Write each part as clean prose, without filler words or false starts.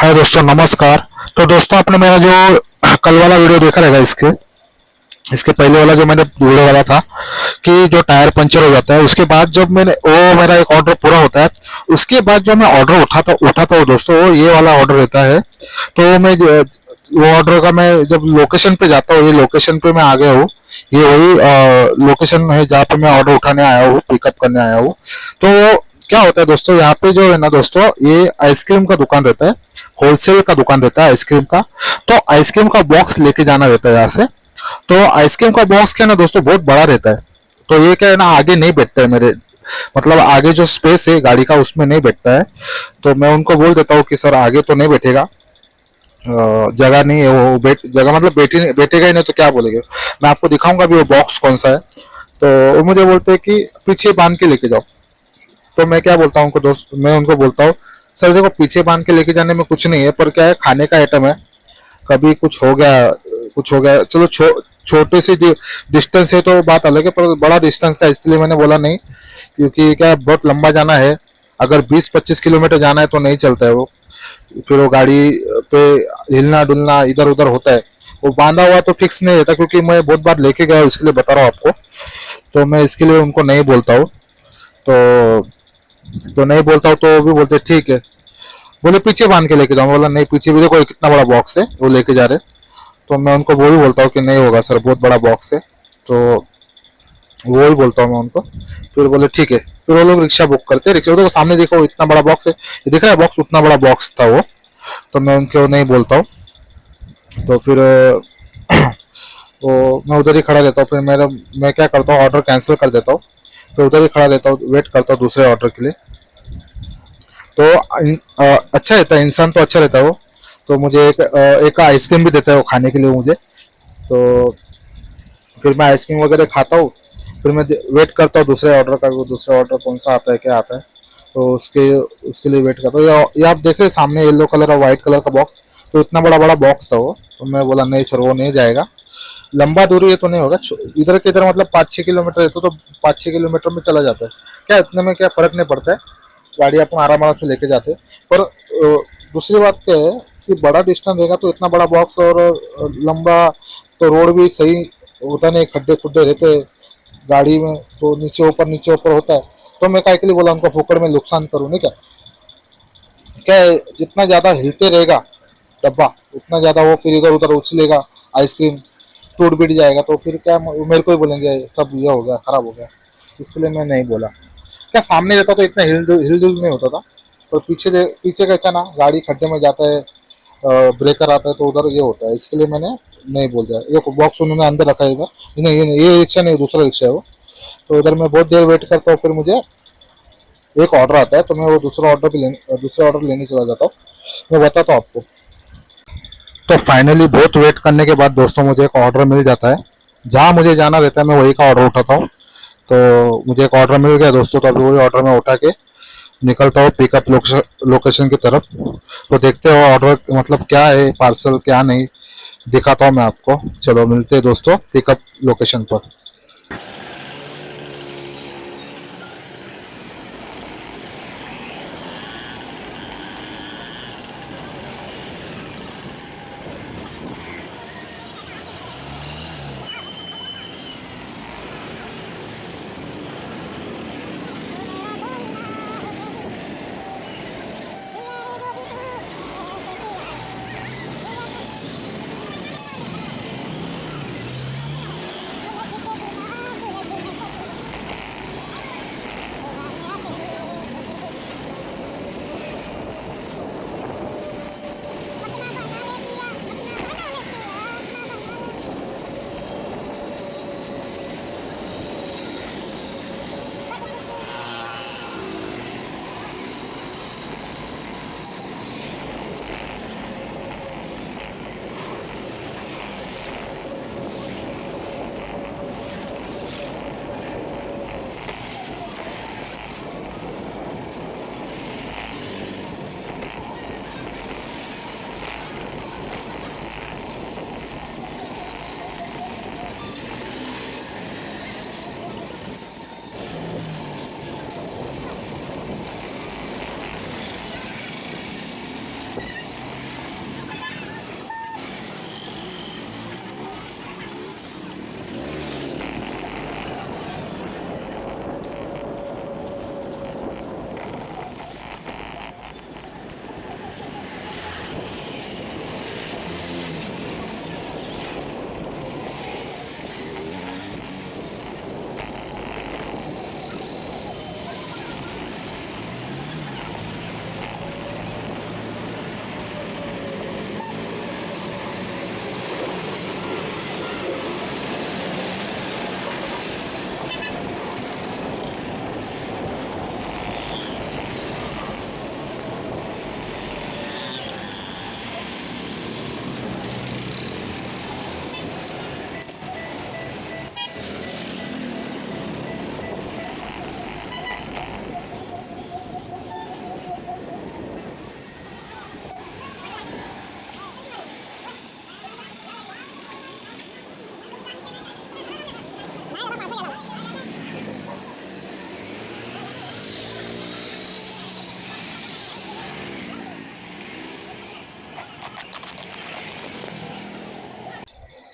हाय दोस्तों, नमस्कार। तो दोस्तों, आपने मेरा जो कल वाला वीडियो देखा रहेगा, इसके इसके पहले वाला जो मैंने वीडियो वाला था कि जो टायर पंचर हो जाता है, उसके बाद जब मैंने वो मेरा एक ऑर्डर पूरा होता है, उसके बाद जो मैं ऑर्डर उठाता हूँ दोस्तों, वो ये वाला ऑर्डर रहता है। तो वो ऑर्डर का मैं जब लोकेशन पे जाता हूँ, ये लोकेशन पे मैं आ गया हूँ। ये वही लोकेशन है जहाँ पे मैं ऑर्डर उठाने आया हूँ, पिकअप करने आया हूँ। तो क्या होता है दोस्तों, यहाँ पे जो है ना दोस्तों, ये आइसक्रीम का दुकान रहता है, होलसेल का दुकान रहता है आइसक्रीम का। तो आइसक्रीम का बॉक्स लेके जाना रहता है यहाँ से। तो आइसक्रीम का बॉक्स क्या है ना दोस्तों, बहुत बड़ा रहता है। तो ये क्या है ना, आगे नहीं बैठता है मेरे, मतलब आगे जो स्पेस है गाड़ी का उसमें नहीं बैठता है। तो मैं उनको बोल देता हूँ कि सर आगे तो नहीं बैठेगा, जगह नहीं है, वो जगह मतलब बैठेगा ही नहीं तो क्या बोलेंगे। मैं आपको दिखाऊंगा भी वो बॉक्स कौन सा है। तो वो मुझे बोलते हैं कि पीछे बांध के लेके जाओ। तो मैं क्या बोलता हूँ उनको दोस्त, मैं उनको बोलता हूँ सर देखो, पीछे बांध के लेके जाने में कुछ नहीं है, पर क्या है, खाने का आइटम है, कभी कुछ हो गया चलो, छोटे से डिस्टेंस है तो बात अलग है, पर बड़ा डिस्टेंस का इसलिए मैंने बोला नहीं, क्योंकि क्या है, बहुत लंबा जाना है। अगर 20-25 किलोमीटर जाना है तो नहीं चलता है वो, फिर वो गाड़ी पे हिलना डुलना इधर उधर होता है। वो बांधा हुआ तो फिक्स नहीं रहता, क्योंकि मैं बहुत बार लेके गया हूँ, इसके लिए बता रहा हूँ आपको। तो मैं इसके लिए उनको नहीं बोलता हूँ। तो नहीं बोलता हूँ तो वो भी बोलते ठीक है, बोले पीछे बांध के लेके जाऊँ। बोला नहीं, पीछे भी देखो कितना बड़ा बॉक्स है, वो लेके जा रहे। तो मैं उनको वो ही बोलता हूँ कि नहीं होगा सर, बहुत बड़ा बॉक्स है। तो वो ही बोलता हूँ मैं उनको। फिर बोले ठीक है, फिर वो लोग रिक्शा बुक करते हैं। रिक्शा, देखो सामने देखो इतना बड़ा बॉक्स है, ये दिख रहा है बॉक्स, उतना बड़ा बॉक्स था वो। तो मैं उनको नहीं बोलता हूँ। तो फिर वो मैं उधर ही खड़ा रहता हूँ। फिर मैं क्या करता हूँ, ऑर्डर कैंसिल कर देता हूँ। फिर उधर ही खड़ा रहता हूँ, वेट करता हूँ दूसरे ऑर्डर के लिए। तो अच्छा रहता है, इंसान तो अच्छा रहता है वो। तो मुझे एक आइसक्रीम भी देता है वो खाने के लिए मुझे। तो फिर मैं आइसक्रीम वगैरह खाता हूँ। फिर मैं वेट करता हूँ दूसरे ऑर्डर का, वो दूसरा ऑर्डर कौन सा आता है, क्या आता है। तो उसके लिए वेट करता हूँ। ये आप देख रहे हैं सामने येलो कलर और वाइट कलर का बॉक्स। तो इतना बड़ा बड़ा बॉक्स था वो। तो मैं बोला नहीं सर, वो नहीं जाएगा, लंबा दूरी है तो नहीं होगा। इधर के इधर मतलब 5-6 किलोमीटर है, तो 5-6 किलोमीटर में चला जाता है। क्या इतने में क्या फर्क नहीं पड़ता है, गाड़ी अपन आराम आराम से लेके जाते हैं। पर दूसरी बात क्या है कि बड़ा डिस्टेंस रहेगा तो इतना बड़ा बॉक्स और लंबा, तो रोड भी सही होता नहीं, खड्डे खुड्डे रहते हैं गाड़ी में, तो नीचे ऊपर होता है। तो मैं काय के लिए बोला उनको फोकट में नुकसान करूँ नहीं क्या। क्या है, जितना ज़्यादा हिलते रहेगा डब्बा, उतना ज़्यादा वो फिर इधर उधर उछलेगा, आइसक्रीम टूट बिट जाएगा। तो फिर क्या मेरे को ही बोलेंगे सब ये हो गया, खराब हो गया। इसके लिए मैं नहीं बोला। क्या सामने रहता तो इतना हिल डुल नहीं होता था। पर पीछे कैसा ना, गाड़ी खड्डे में जाता है, ब्रेकर आता है तो उधर ये होता है। इसके लिए मैंने नहीं बोल दिया। ये बॉक्स उन्होंने अंदर रखा है इधर, नहीं ये रिक्शा नहीं, दूसरा रिक्शा है वो। तो उधर मैं बहुत देर वेट करता हूँ, फिर मुझे एक ऑर्डर आता है, तो मैं वो दूसरा ऑर्डर लेने चला जाता हूँ। मैं बताता हूँ आपको। तो फाइनली बहुत वेट करने के बाद दोस्तों, मुझे एक ऑर्डर मिल जाता है। जहाँ मुझे जाना रहता है मैं वही का ऑर्डर उठाता हूँ। तो मुझे एक ऑर्डर मिल गया दोस्तों, तो अभी वही ऑर्डर मैं उठा के निकलता हूँ पिकअप लोकेशन की तरफ। तो देखते हो ऑर्डर मतलब क्या है, पार्सल क्या नहीं, दिखाता हूँ मैं आपको। चलो मिलते हैं दोस्तों पिकअप लोकेशन पर।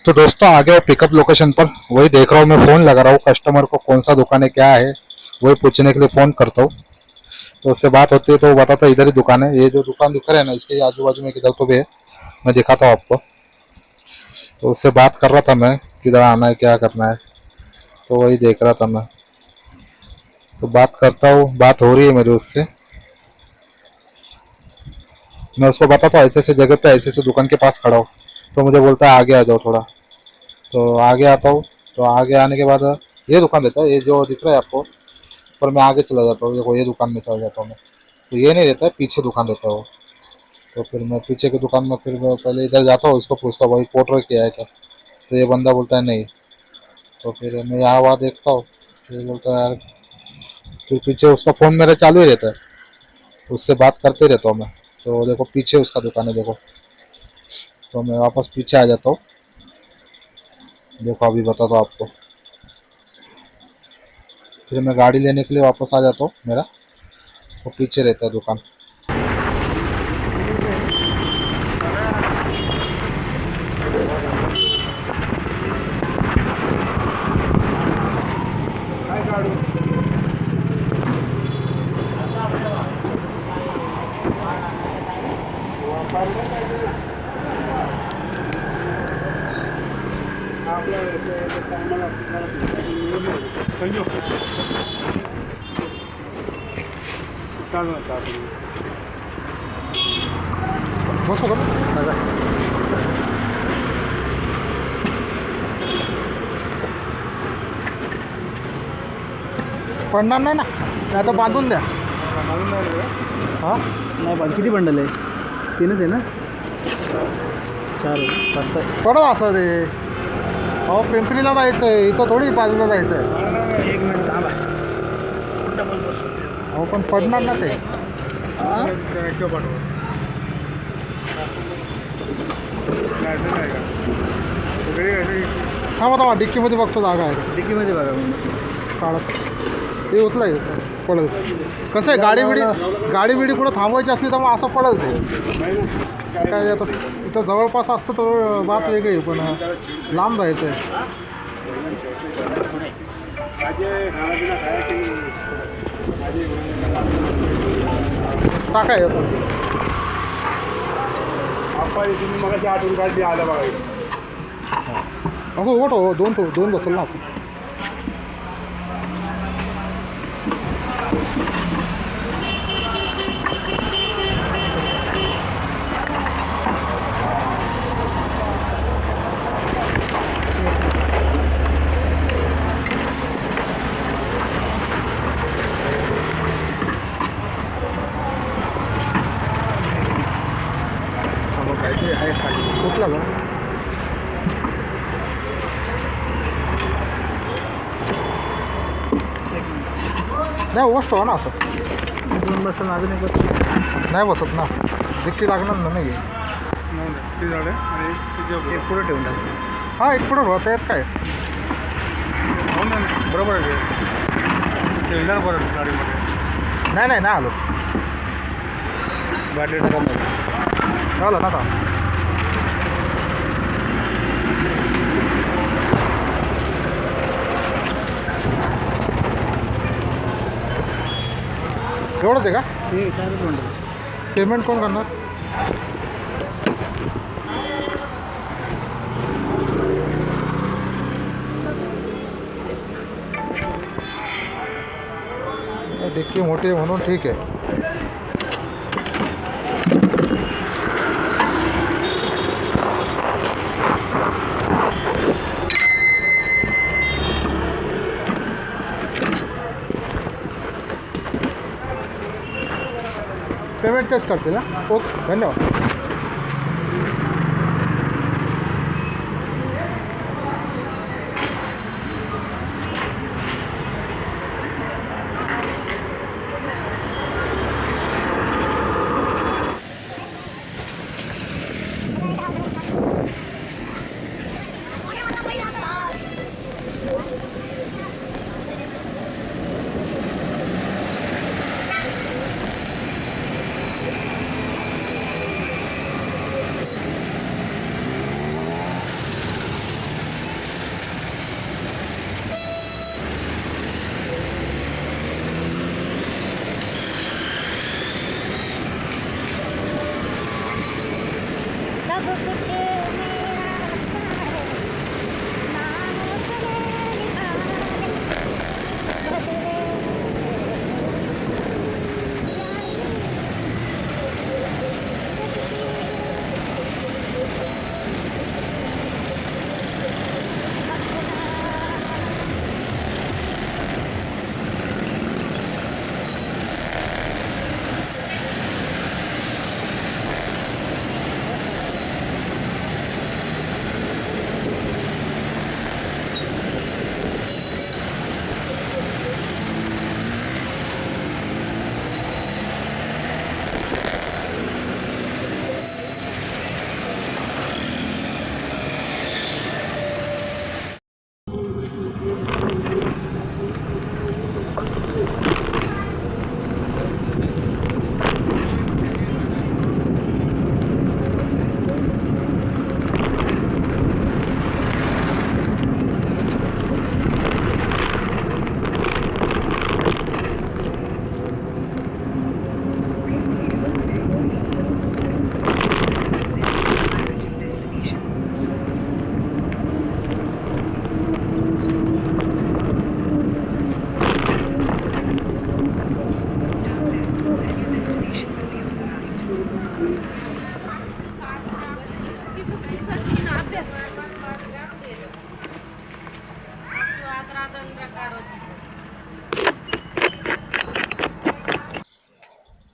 तो दोस्तों आ गया पिकअप लोकेशन पर, वही देख रहा हूँ मैं, फ़ोन लगा रहा हूँ कस्टमर को, कौन सा दुकान है क्या है वही पूछने के लिए फ़ोन करता हूँ। तो उससे बात होती है तो वो बताता है इधर ही दुकान है, ये जो दुकान दिख रहा है ना इसके आजू बाजू में किधर तो भी है, मैं दिखाता हूँ आपको। तो उससे बात कर रहा था मैं, किधर आना है क्या करना है, तो वही देख रहा था मैं। तो बात करता हूँ, बात हो रही है मेरी उससे, मैं उसको बताता हूँ ऐसे ऐसे जगह पे ऐसे ऐसे दुकान के पास खड़ा हूँ। तो मुझे बोलता है आगे आ जाओ थोड़ा, तो आगे आता हूँ। तो आगे आने के बाद ये दुकान देता है, ये जो दिख रहा है आपको, पर मैं आगे चला जाता हूँ, देखो ये दुकान में चला जाता हूँ मैं। तो ये नहीं देता है, पीछे दुकान देता है वो। तो फिर मैं पीछे की दुकान में फिर मैं पहले इधर जाता हूँ, इसको पूछता हूँ भाई पोर्टर किया है क्या, तो ये बंदा बोलता है नहीं। तो फिर मैं यहाँ वहाँ देखता हूँ, फिर बोलता है यार, फिर पीछे उसका फ़ोन मेरा चालू ही रहता है, उससे बात करते रहता हूँ मैं। तो देखो पीछे उसका दुकान है देखो, तो मैं वापस पीछे आ जाता हूँ। देखो अभी बताता हूँ आपको, फिर मैं गाड़ी लेने के लिए वापस आ जाता हूँ मेरा, तो पीछे रहता है दुकान। बस होगा ना, पडणार नाही ना, नाही तर बांधून द्या। हां नाही पण किती बंडल आहे? 3च आहे ना? 4 5 तर पडत असं ते, अहो पिंपरीला जायचं आहे, इथं थोडी बाजूला जायचं आहे। 1 मिनिट थांबा. डबल बस. अहो पण पडणार ना ते, थांबा थांबा डिक्कीमध्ये बघतो जागा आहे डिकीमध्ये बघा मग. काढत, ते उचलाय पडल। कसं आहे गाडी बिडी कुठं थांबवायची असली तर मग असं पडल ते काय, आता इथं जवळपास असतं तर बात वेगळी आहे, पण लांब जायचं आहे। टाकाय तुम्ही मग आठवून काढली आला बघा, असं ओट हो, दोन बसेल ना असं। काहीतरी आहे खाली कुठला का नाही गोष्ट हो ना, असं 2 बस अजून एक बस नाही बसत ना, डिक्की लागणार ना नाही। ते झालं आणि एक पुढे ठेवून टाक. हां एक पुढं होतं येत काय, हो ना, बरोबर आहे ते येणार बरं गाडीमध्ये. नाही नाही नाही आलो, गाडी टाका मग. झालं ना का एवढंच आहे का? हे 4च बंडल. पेमेंट कोण करणार? डिक्की मोठी आहे म्हणून ठीक आहे। पेमेंट तेच करतील ना, ओके धन्यवाद।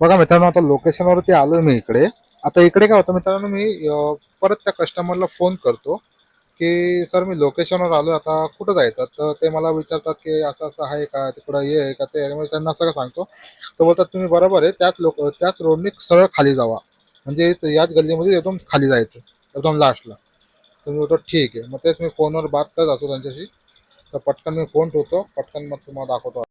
बघा मित्रांनो, आता लोकेशनवरती आलोय मी इकडे. आता इकडे काय होतं मित्रांनो, मी परत त्या कस्टमरला फोन करतो की सर मी लोकेशनवर आलोय, आता कुठं जायचं. तर ते मला विचारतात की असं असं आहे का, तिकडं हे आहे का ते आहे. मी त्यांना सगळं सांगतो. तर बोलतात तुम्ही बरोबर आहे, त्याच रोडने सरळ खाली जावा, म्हणजे याच गल्लीमध्ये एकदम खाली जायचं, एकदम लास्टला. तर मी बोलतो ठीक आहे. मग तेच मी फोनवर बात करत असतो त्यांच्याशी. तर पटकन मी फोन ठेवतो, पटकन मग तुम्हाला दाखवतो.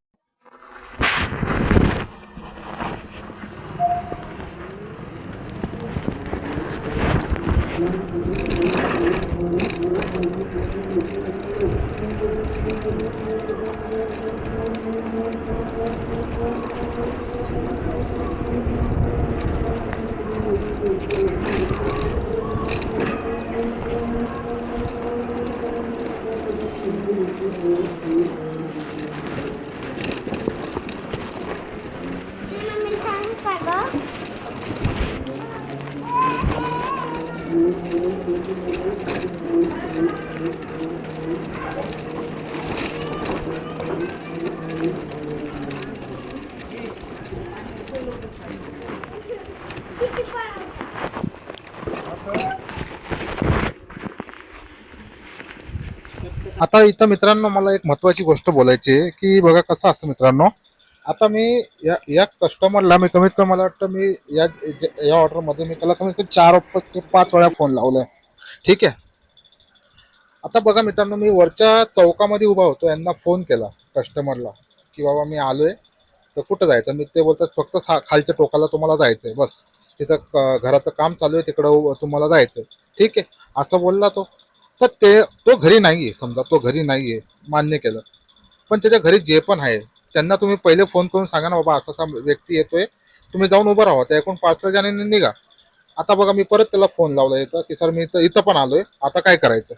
आता इथं मित्रांनो मला एक महत्वाची गोष्ट बोलायची आहे की बघा कसं असतं मित्रांनो. आता मी या कस्टमरला मी कमीत कमी मला वाटतं मी या ऑर्डरमध्ये मी त्याला कमीत कमी 4 ते 5 वेळा फोन लावलाय. ठीक आहे. आता बघा मित्रांनो, मी वरच्या चौकामध्ये उभा होतो, यांना फोन केला कस्टमरला की बाबा मी आलोय, तर कुठं जायचं. मी ते बोलतात फक्त खालच्या टोकाला तुम्हाला जायचंय, बस तिथं घराचं काम चालू आहे, तिकडं तुम्हाला जायचंय. ठीक आहे असं बोलला तो. तर तो घरी नाहीये, समजा तो घरी नाहीये, मान्य केलं. पण त्याच्या घरी जे पण आहे त्यांना तुम्ही पहिले फोन करून सांगा ना, बाबा असा असा व्यक्ती येतोय, तुम्ही जाऊन उभं राहा, त्या एकूण पार्सल घ्या आणि निघा. आता बघा मी परत त्याला फोन लावला येतं की सर मी इथं पण आलोय, आता काय करायचं.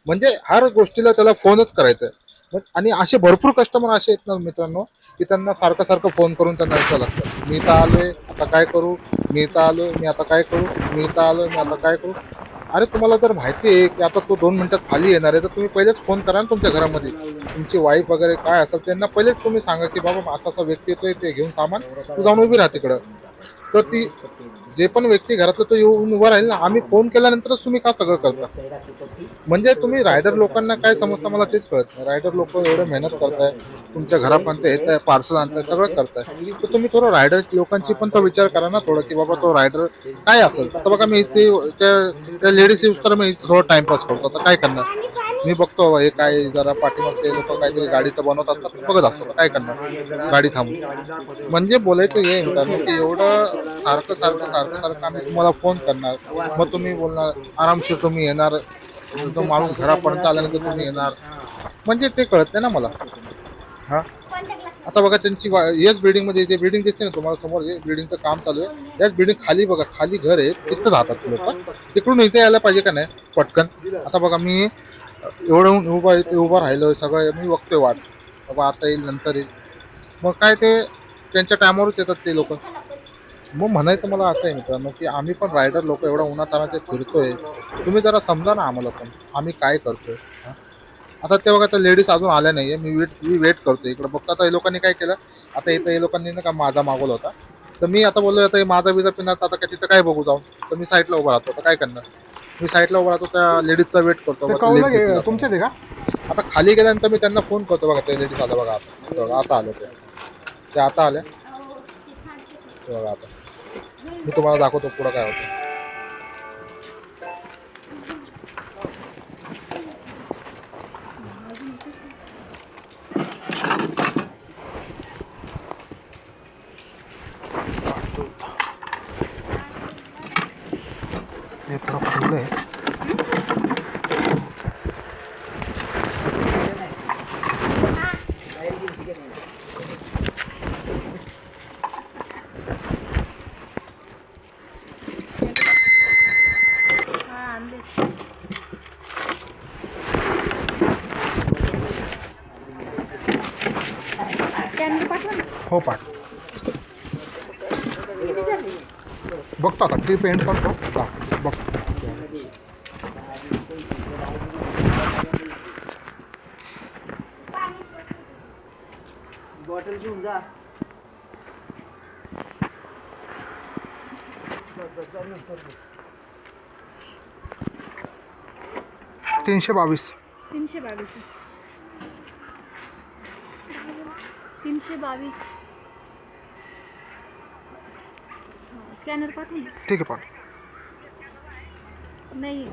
म्हणजे हर गोष्टीला त्याला फोनच करायचा आहे. आणि असे भरपूर कस्टमर असे आहेत ना मित्रांनो, की त्यांना सारखं सारखं फोन करून त्यांना विचारावं लागतं, मी इथं आलोय आता काय करू, मी इथं आलोय मी आता काय करू, मी इथं आलोय मी आता काय करू. अरे तुम्हाला जर माहिती आहे की आता तो 2 मिनिटात खाली येणार आहे, तर तुम्ही पहिलेच फोन करा ना तुमच्या घरामध्ये. तुमची वाईफ वगैरे काय असेल त्यांना पहिलेच तुम्ही सांगा की बाबा असा असा व्यक्ती येतोय, ते घेऊन सामान तू जाऊन उभी राहा तिकडं. तर ती जे पण व्यक्ती घरातलं तो येऊन उभा राहील ना, आम्ही फोन केल्यानंतरच तुम्ही का सगळं करता. म्हणजे तुम्ही रायडर लोकांना काय समजता मला तेच कळत नाही. रायडर लोक एवढे मेहनत करताय, तुमच्या घरापर्यंत येत आहे, पार्सल आणताय, सगळं करताय. तर तुम्ही थोडं रायडर लोकांची पण तो विचार करा ना थोडं, की बाबा तो रायडर काय असेल. तर बघा मी त्या लेडीज यूज तर मी थोडं टाइमपास करतो. आता काय करणार, मी बघतो हे काय जरा पाठीमागचे लोक काहीतरी गाडीचं बनवत असतात, बघत असतो काय करणार, गाडी थांबून. म्हणजे बोलायचं हे मित्रांनो की एवढं सारखं सारखं सारखं सारखं आम्ही तुम्हाला फोन करणार, मग तुम्ही बोलणार आरामशीर तुम्ही येणार, तो माणूस घरापर्यंत आल्यानंतर तुम्ही येणार, म्हणजे ते कळत नाही ना मला. हा आता बघा त्यांची याच बिल्डिंगमध्ये जे बिल्डिंग दिसते ना तुम्हाला समोर, जे बिल्डिंगचं काम चालू आहे, याच बिल्डिंग खाली बघा, खाली घर आहे, तिथं राहतात लोक. तिकडून इथे यायला पाहिजे का नाही पटकन. आता बघा मी एवढं उभा राहिलो, सगळं मी बघतोय वाट, बाबा आता येईल नंतर येईल. मग काय ते त्यांच्या टायमावरच येतात ते लोक. मग म्हणायचं मला असं आहे मित्रांनो की आम्ही पण रायडर लोक एवढा उन्हातानाचे फिरतोय, तुम्ही जरा समजा ना आम्हाला पण आम्ही काय करतोय. आता ते बघा, त्या लेडीज अजून आल्या नाहीये, मी वेट करतोय इकडे. बघतो आता हे लोकांनी काय केलं. आता इथं हे लोकांनी ना का माझा मागवला होता, तर मी आता बोललो आता हे माझा बिजा पिणार, आता काय तिथं काय बघू जाऊन. तर मी साईडला उभा राहतो, आता काय करणार. मी साईडला उभा राहतो, त्या लेडीजचा वेट करतो. तुमचे ते का आता खाली गेल्यानंतर मी त्यांना फोन करतो, बघा ते लेडीज आलं बघा, आता आलं ते आता आल्या बघा. आता मी तुम्हाला दाखवतो पुढं काय होतं. हे थोडं फुललंय. हो पाठ बघतो आता ट्रिप एंड करतो बघतो. बॉटल घेऊन जा. 322. 322. 322. स्कॅनर पाठवून दे. ठीक आहे पाठ. नाही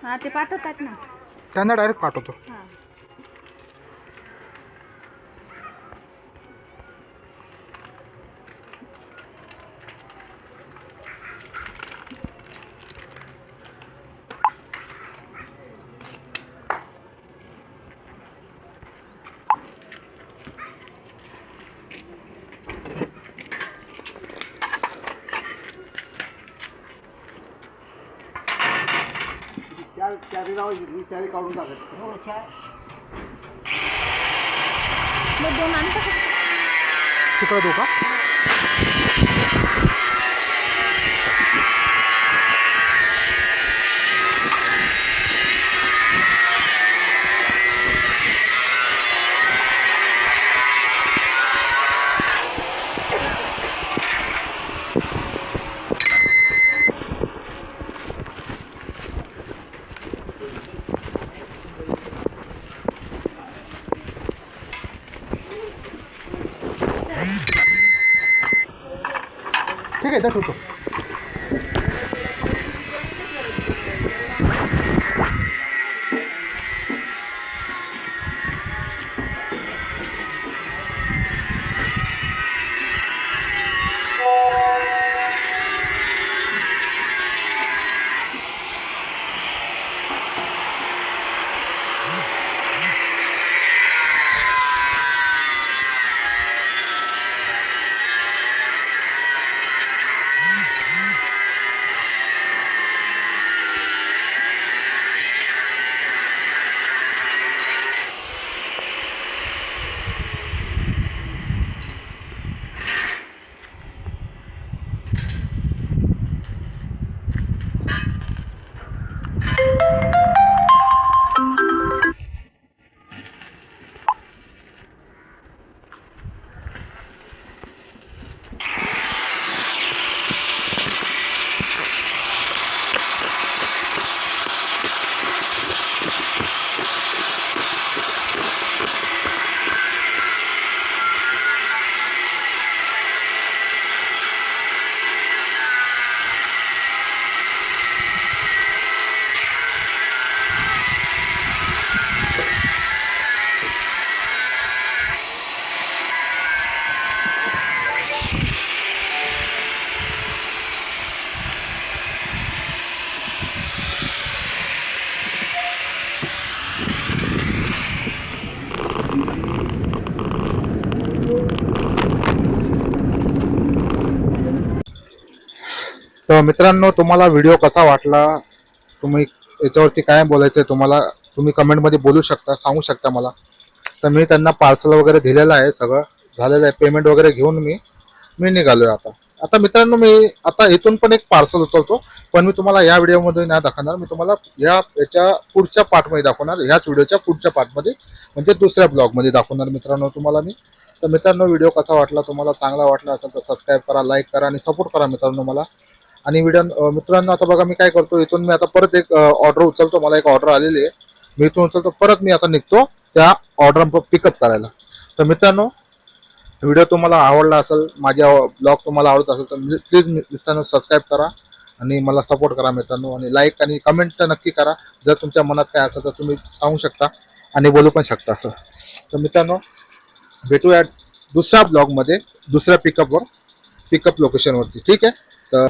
हा ते पाठवतात ना. त्यांना डायरेक्ट पाठवतो. हा चारी लावायची, चारी काढून टाकायची. हो चार. मग 2 आणता का? तिकडे देऊ का? ठीक आहे, इथं ठेवतो. तर मित्रांनो, तुम्हाला व्हिडिओ कसा वाटला, तुम्ही याच्यावरती काय बोलायचं आहे तुम्हाला, तुम्ही कमेंटमध्ये बोलू शकता, सांगू शकता मला. तर मी त्यांना पार्सल वगैरे दिलेलं आहे, सगळं झालेलं आहे, पेमेंट वगैरे घेऊन मी निघालो आहे आता मित्रांनो. मी आता इथून पण एक पार्सल उचलतो, पण मी तुम्हाला या व्हिडिओमध्ये नाही दाखवणार. मी तुम्हाला याच्या पुढच्या पार्टमध्ये दाखवणार, ह्याच व्हिडिओच्या पुढच्या पार्टमध्ये, म्हणजे दुसऱ्या ब्लॉगमध्ये दाखवणार मित्रांनो तुम्हाला मी. तर मित्रांनो, व्हिडिओ कसा वाटला, तुम्हाला चांगला वाटला असेल तर सबस्क्राईब करा, लाईक करा आणि सपोर्ट करा मित्रांनो मला. आणि व्हिडिओ मित्रांनो, आता बघा मी काय करतो, इथून मी आता परत एक ऑर्डर उचलतो. मला एक ऑर्डर आलेली आहे, मी इथून उचलतो, परत मी आता निघतो त्या ऑर्डर पिकअप करायला. तर मित्रांनो, व्हिडिओ तुम्हाला आवडला असेल, माझ्या ब्लॉग तुम्हाला आवडत असेल तर प्लीज मित्रांनो सबस्क्राईब करा आणि मला सपोर्ट करा मित्रांनो. आणि लाईक आणि कमेंट तर नक्की करा. जर तुमच्या मनात काय असेल तर तुम्ही सांगू शकता आणि बोलू पण शकता असं. तर मित्रांनो, भेटूया दुसऱ्या ब्लॉगमध्ये, दुसऱ्या पिकअप लोकेशनवरती. ठीक आहे. तर